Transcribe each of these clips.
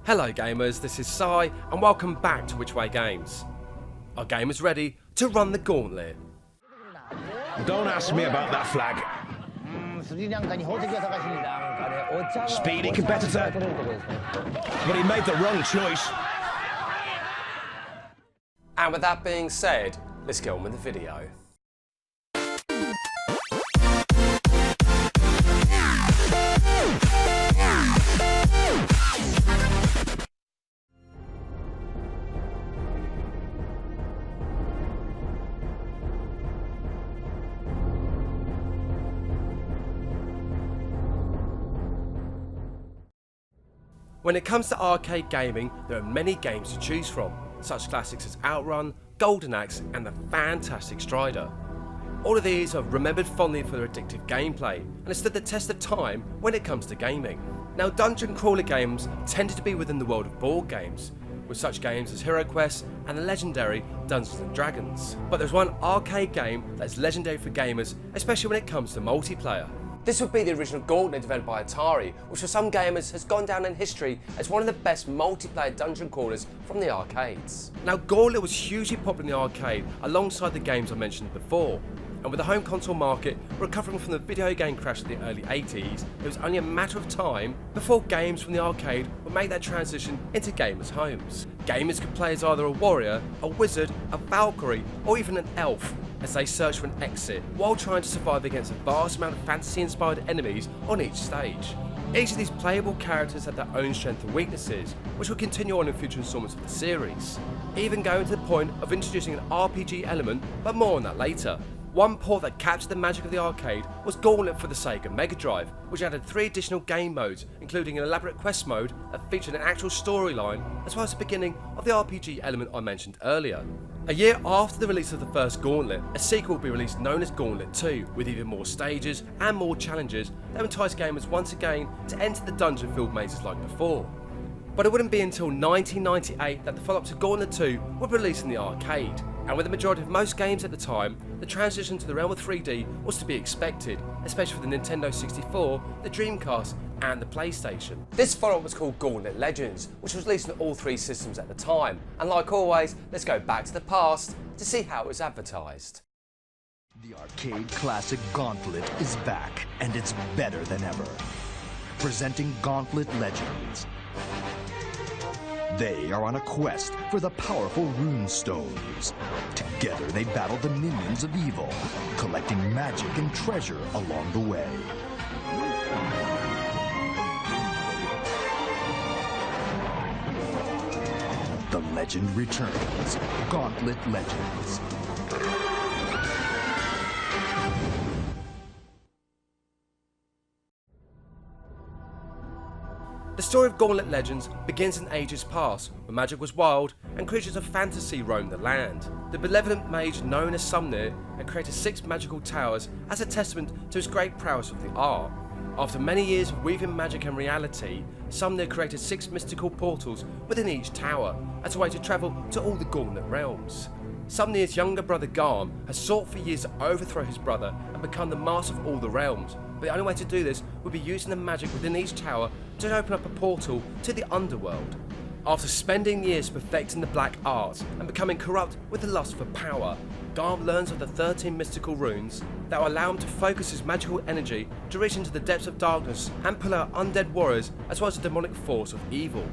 Hello gamers, this is Sai and welcome back to Which Way Games. Our game is ready to run the gauntlet. Don't ask me about that flag. Speedy competitor, but he made the wrong choice. And with that being said, let's get on with the video. When it comes to arcade gaming, there are many games to choose from, such classics as Outrun, Golden Axe and the fantastic Strider. All of these are remembered fondly for their addictive gameplay and have stood the test of time when it comes to gaming. Now, dungeon crawler games tended to be within the world of board games, with such games as Hero Quest and the legendary Dungeons and Dragons. But there's one arcade game that is legendary for gamers, especially when it comes to multiplayer. This would be the original Gauntlet developed by Atari, which for some gamers has gone down in history as one of the best multiplayer dungeon crawlers from the arcades. Now, Gauntlet was hugely popular in the arcade alongside the games I mentioned before, and with the home console market recovering from the video game crash of the early 80s, it was only a matter of time before games from the arcade would make that transition into gamers' homes. Gamers could play as either a warrior, a wizard, a Valkyrie, or even an elf, as they search for an exit while trying to survive against a vast amount of fantasy-inspired enemies on each stage. Each of these playable characters had their own strengths and weaknesses, which will continue on in future installments of the series, even going to the point of introducing an RPG element, but more on that later. One port that captured the magic of the arcade was Gauntlet for the Sega Mega Drive, which added 3 additional game modes, including an elaborate quest mode that featured an actual storyline, as well as the beginning of the RPG element I mentioned earlier. A year after the release of the first Gauntlet, a sequel will be released known as Gauntlet 2, with even more stages and more challenges that entice gamers once again to enter the dungeon-filled mazes like before. But it wouldn't be until 1998 that the follow-up to Gauntlet 2 would be released in the arcade, and with the majority of most games at the time, the transition to the realm of 3D was to be expected, especially for the Nintendo 64, the Dreamcast and the PlayStation. This follow-up was called Gauntlet Legends, which was released on all 3 systems at the time, and like always, let's go back to the past to see how it was advertised. The arcade classic Gauntlet is back, and it's better than ever. Presenting Gauntlet Legends. They are on a quest for the powerful rune stones. Together they battle the minions of evil, collecting magic and treasure along the way. The legend returns. Gauntlet Legends. The story of Gauntlet Legends begins in ages past, when magic was wild and creatures of fantasy roamed the land. The benevolent mage known as Sumnir had created 6 magical towers as a testament to his great prowess of the art. After many years of weaving magic and reality, Sumnir created 6 mystical portals within each tower as a way to travel to all the Gauntlet realms. Sumnir's younger brother Garm has sought for years to overthrow his brother and become the master of all the realms, but the only way to do this would be using the magic within each tower to open up a portal to the underworld. After spending years perfecting the black art and becoming corrupt with the lust for power, Garm learns of the 13 mystical runes that will allow him to focus his magical energy to reach into the depths of darkness and pull out undead warriors as well as a demonic force of evil.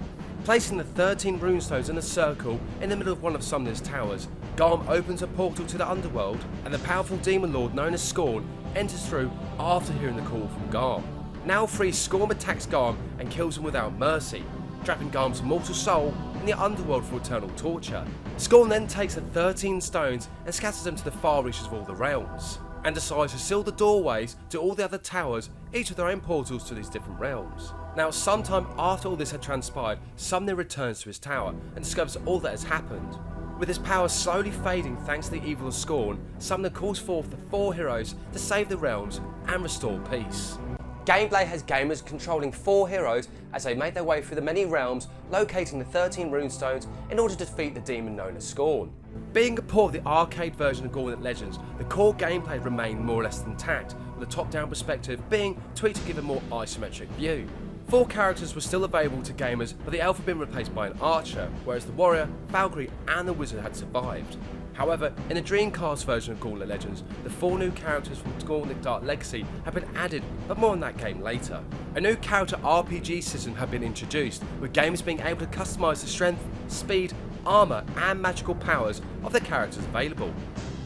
Placing the 13 runestones in a circle in the middle of one of Sumnir's towers, Garm opens a portal to the underworld, and the powerful demon lord known as Scorn enters through after hearing the call from Garm. Now free, Scorn attacks Garm and kills him without mercy, trapping Garm's mortal soul in the underworld for eternal torture. Scorn then takes the 13 stones and scatters them to the far reaches of all the realms, and decides to seal the doorways to all the other towers, each with their own portals to these different realms. Now, sometime after all this had transpired, Sumnir returns to his tower and discovers all that has happened. With his power slowly fading thanks to the evil of Scorn, Sumnir calls forth the 4 heroes to save the realms and restore peace. Gameplay has gamers controlling 4 heroes as they make their way through the many realms, locating the 13 runestones in order to defeat the demon known as Scorn. Being a port of the arcade version of Gauntlet Legends, the core gameplay remained more or less intact, with the top-down perspective being tweaked to give a more isometric view. 4 characters were still available to gamers, but the elf had been replaced by an archer, whereas the warrior, Valkyrie and the wizard had survived. However, in the Dreamcast version of Gauntlet Legends, the 4 new characters from Gauntlet Dark Legacy have been added, but more on that game later. A new character RPG system had been introduced, with gamers being able to customise the strength, speed, armour and magical powers of the characters available.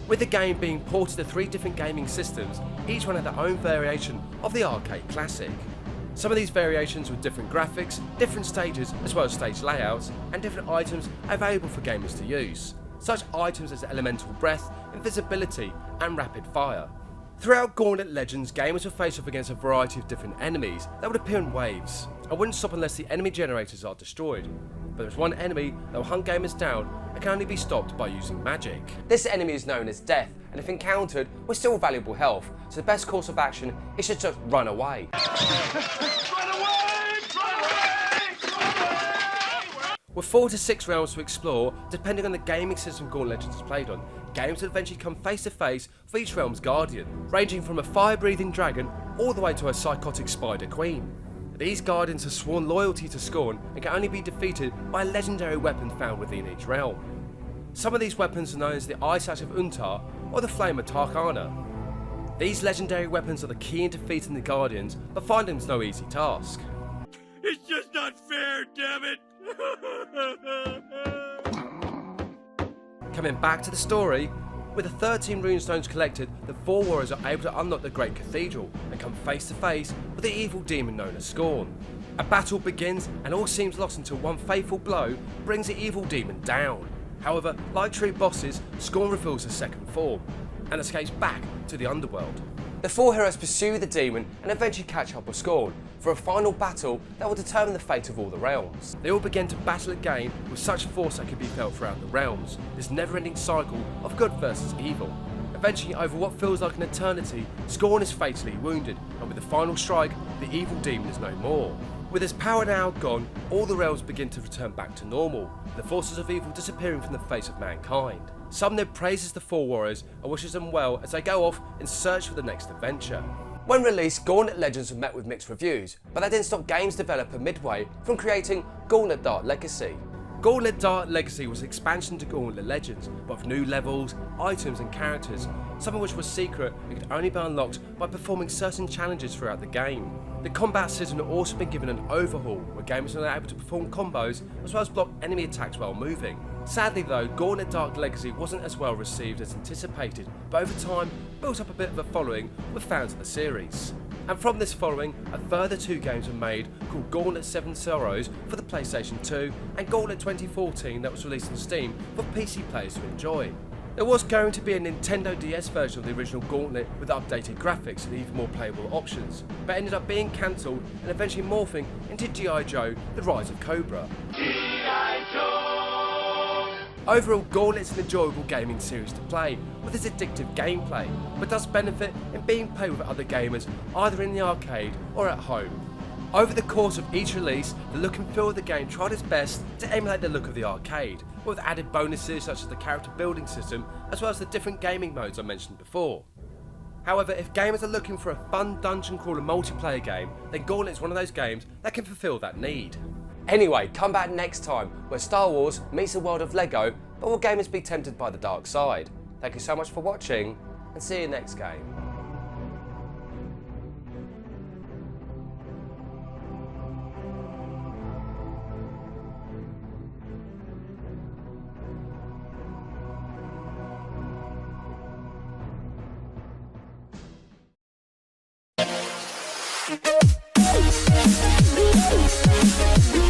With the game being ported to 3 different gaming systems, each one had their own variation of the arcade classic. Some of these variations with different graphics, different stages as well as stage layouts, and different items available for gamers to use. Such items as elemental breath, invisibility and rapid fire. Throughout Gauntlet Legends, gamers were faced off against a variety of different enemies that would appear in waves, and wouldn't stop unless the enemy generators are destroyed. But there's one enemy that will hunt gamers down and can only be stopped by using magic. This enemy is known as Death, and if encountered with still valuable health, so the best course of action is to just run away. With 4 to 6 rounds to explore, depending on the gaming system Gauntlet Legends is played on, games will eventually come face to face with each realm's guardian, ranging from a fire-breathing dragon all the way to a psychotic spider queen. These guardians have sworn loyalty to Scorn and can only be defeated by a legendary weapon found within each realm. Some of these weapons are known as the Ice Axe of Untar or the Flame of Tarkana. These legendary weapons are the key in defeating the guardians, but finding them's no easy task. It's just not fair, damn it! Coming back to the story, with the 13 runestones collected, the 4 warriors are able to unlock the Great Cathedral and come face to face with the evil demon known as Scorn. A battle begins and all seems lost until one fateful blow brings the evil demon down. However, like true bosses, Scorn reveals his second form and escapes back to the underworld. The 4 heroes pursue the demon and eventually catch up with Scorn for a final battle that will determine the fate of all the realms. They all begin to battle again with such force that can be felt throughout the realms, this never-ending cycle of good versus evil. Eventually, over what feels like an eternity, Scorn is fatally wounded, and with the final strike, the evil demon is no more. With his power now gone, all the realms begin to return back to normal, the forces of evil disappearing from the face of mankind. Sumnib praises the 4 warriors and wishes them well as they go off in search for the next adventure. When released, Gauntlet Legends was met with mixed reviews, but that didn't stop games developer Midway from creating Gauntlet Dark Legacy. Gauntlet Dark Legacy was an expansion to Gauntlet Legends, but with new levels, items and characters, some of which were secret and could only be unlocked by performing certain challenges throughout the game. The combat system had also been given an overhaul, where gamers were able to perform combos as well as block enemy attacks while moving. Sadly though, Gauntlet Dark Legacy wasn't as well received as anticipated, but over time built up a bit of a following with fans of the series. And from this following, a further 2 games were made called Gauntlet 7 Sorrows for the PlayStation 2 and Gauntlet 2014 that was released on Steam for PC players to enjoy. There was going to be a Nintendo DS version of the original Gauntlet with updated graphics and even more playable options, but ended up being cancelled and eventually morphing into G.I. Joe: The Rise of Cobra. G.I. Joe! Overall, Gauntlet's an enjoyable gaming series to play, with its addictive gameplay, but does benefit in being played with other gamers either in the arcade or at home. Over the course of each release, the look and feel of the game tried its best to emulate the look of the arcade, with added bonuses such as the character building system as well as the different gaming modes I mentioned before. However, if gamers are looking for a fun dungeon crawler multiplayer game, then Gauntlet is one of those games that can fulfill that need. Anyway, come back next time where Star Wars meets the world of Lego, but will gamers be tempted by the dark side? Thank you so much for watching, and see you next game. We'll be right back.